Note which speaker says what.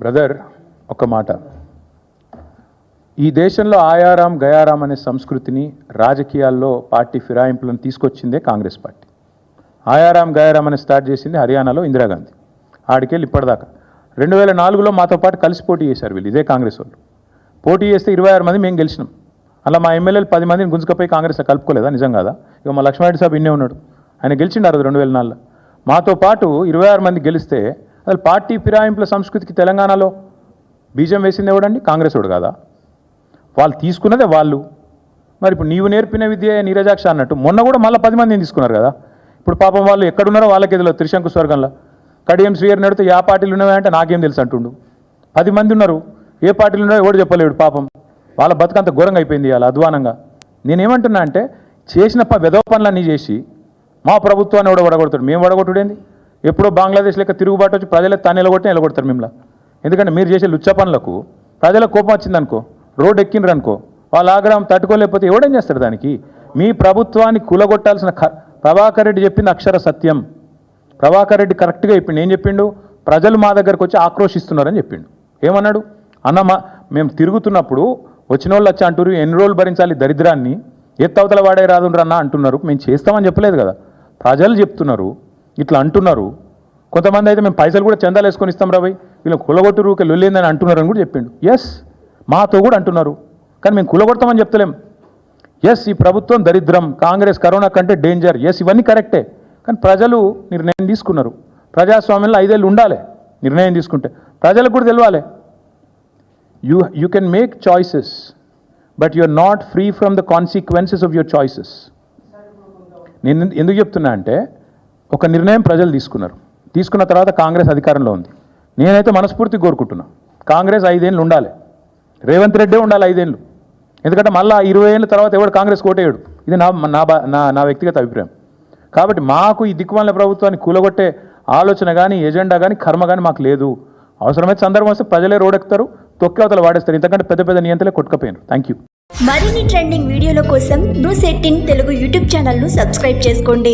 Speaker 1: Brother, ఒక మాట, ఈ దేశంలో ఆయారాం గయారాం అనే సంస్కృతిని రాజకీయాల్లో పార్టీ ఫిరాయింపులను తీసుకొచ్చిందే కాంగ్రెస్ పార్టీ. ఆయారాం గయారాం అని స్టార్ట్ చేసింది హర్యానాలో ఇందిరాగాంధీ. ఆడికెళ్ళి ఇప్పటిదాకా 2004లో మాతో పాటు కలిసి పోటీ చేశారు వీళ్ళు, ఇదే కాంగ్రెస్ వాళ్ళు. పోటీ చేస్తే 26 మంది మేము గెలిచినాం. అలా మా ఎమ్మెల్యేలు 10 మందిని గుంజుకపోయి కాంగ్రెస్లో కలుపుకోలేదా? నిజం కాదా? ఇక మా లక్ష్మారెడ్డి సాబ్ ఇన్నే ఉన్నాడు, ఆయన గెలిచిండారు 2004లో. మాతో పాటు 26 మంది గెలిస్తే అసలు పార్టీ ఫిరాయింపుల సంస్కృతికి తెలంగాణలో బీజం వేసింది ఎవడండి? కాంగ్రెస్ వాడు కాదా? వాళ్ళు తీసుకున్నదే వాళ్ళు. మరి ఇప్పుడు నీవు నేర్పిన విద్య నీరజాక్ష అన్నట్టు మొన్న కూడా మళ్ళీ 10 మందిని తీసుకున్నారు కదా. ఇప్పుడు పాపం వాళ్ళు ఎక్కడున్నారో వాళ్ళకి ఎదులో త్రిశంకు స్వర్గంలో. కడియం శ్రీయర్ నడితే ఏ పార్టీలు ఉన్నాయంటే నాకేం తెలుసు అంటుండు. 10 మంది ఉన్నారు, ఏ పార్టీలు ఉన్నాయో ఎవడు చెప్పలేడు. పాపం వాళ్ళ బతుకంత ఘోరంగా అయిపోయింది అలా అధ్వానంగా. నేనేమంటున్నా అంటే చేసిన వెధవ పనులన్నీ చేసి మా ప్రభుత్వాన్ని ఎవడో వడగొడతాడు. మేము వడగొట్టుడేంది? ఎప్పుడో బంగ్లాదేశ్ లెక్క తిరుగుబాటు వచ్చి ప్రజలకు తాను నిలగొట్టి నిలగొడతారు మిమ్మల్ని. ఎందుకంటే మీరు చేసే లుచ్చ పనులకు ప్రజలకు కోపం వచ్చిందనుకో, రోడ్డు ఎక్కినరు అనుకో, వాళ్ళ ఆగ్రహం తట్టుకోలేకపోతే ఎవడేం చేస్తాడు దానికి? మీ ప్రభుత్వాన్ని కూలగొట్టాల్సిన ప్రభాకర్ రెడ్డి చెప్పింది అక్షర సత్యం. ప్రభాకర్ రెడ్డి కరెక్ట్గా చెప్పిండు. ఏం చెప్పిండు? ప్రజలు మా దగ్గరకు వచ్చి ఆక్రోషిస్తున్నారని చెప్పిండు. ఏమన్నాడు? మేము తిరుగుతున్నప్పుడు వచ్చిన వాళ్ళు వచ్చి అంటారు ఎన్ని రోజులు భరించాలి దరిద్రాన్ని, ఎత్తవతల వాడే రాదుండ్రన్నా అంటున్నారు. మేము చేస్తామని చెప్పలేదు కదా, ప్రజలు చెప్తున్నారు, ఇట్లా అంటున్నారు. కొంతమంది అయితే మేము పైసలు కూడా చందాలు వేసుకొని ఇస్తాం రాబోయ్, వీళ్ళు కులగొట్టురు లొల్లిందని అంటున్నారు అని కూడా చెప్పిండు. ఎస్, మాతో కూడా అంటున్నారు, కానీ మేము కులగొడతామని చెప్తలేం. ఎస్, ఈ ప్రభుత్వం దరిద్రం, కాంగ్రెస్ కరోనా కంటే డేంజర్, ఎస్ ఇవన్నీ కరెక్టే. కానీ ప్రజలు నిర్ణయం తీసుకున్నారు. ప్రజాస్వామ్యంలో 5 ఏళ్ళు ఉండాలి. నిర్ణయం తీసుకుంటే ప్రజలకు కూడా తెలియాలి. You can make choices, but you are not free from the consequences of your choices. నేను ఎందుకు చెప్తున్నా అంటే ఒక నిర్ణయం ప్రజలు తీసుకున్నారు. తీసుకున్న తర్వాత కాంగ్రెస్ అధికారంలో ఉంది. నేనైతే మనస్ఫూర్తిగా కోరుకుంటున్నా కాంగ్రెస్ 5 ఏళ్ళు ఉండాలి. రేవంత్ రెడ్డే ఉండాలి 5 ఏళ్ళు. ఎందుకంటే మళ్ళీ 20 ఏళ్ళ తర్వాత ఎవడు కాంగ్రెస్ కోటేయడు. ఇది నా వ్యక్తిగత అభిప్రాయం. కాబట్టి మాకు ఈ దిక్కుమాలిన ప్రభుత్వాన్ని కూలగొట్టే ఆలోచన కానీ ఎజెండా కానీ కర్మ కానీ మాకు లేదు. అవసరమైతే సందర్భం వస్తే ప్రజలే రోడెక్కుతారు, తొక్కి అవతల వాడేస్తారు. ఇంతకంటే పెద్ద పెద్ద నియంతలే కొట్టుకపోయినారు. Thank you.
Speaker 2: మరిన్ని ట్రెండింగ్ వీడియోల కోసం న్యూస్ 18 తెలుగు యూట్యూబ్ ఛానల్ను సబ్స్క్రైబ్ చేసుకోండి.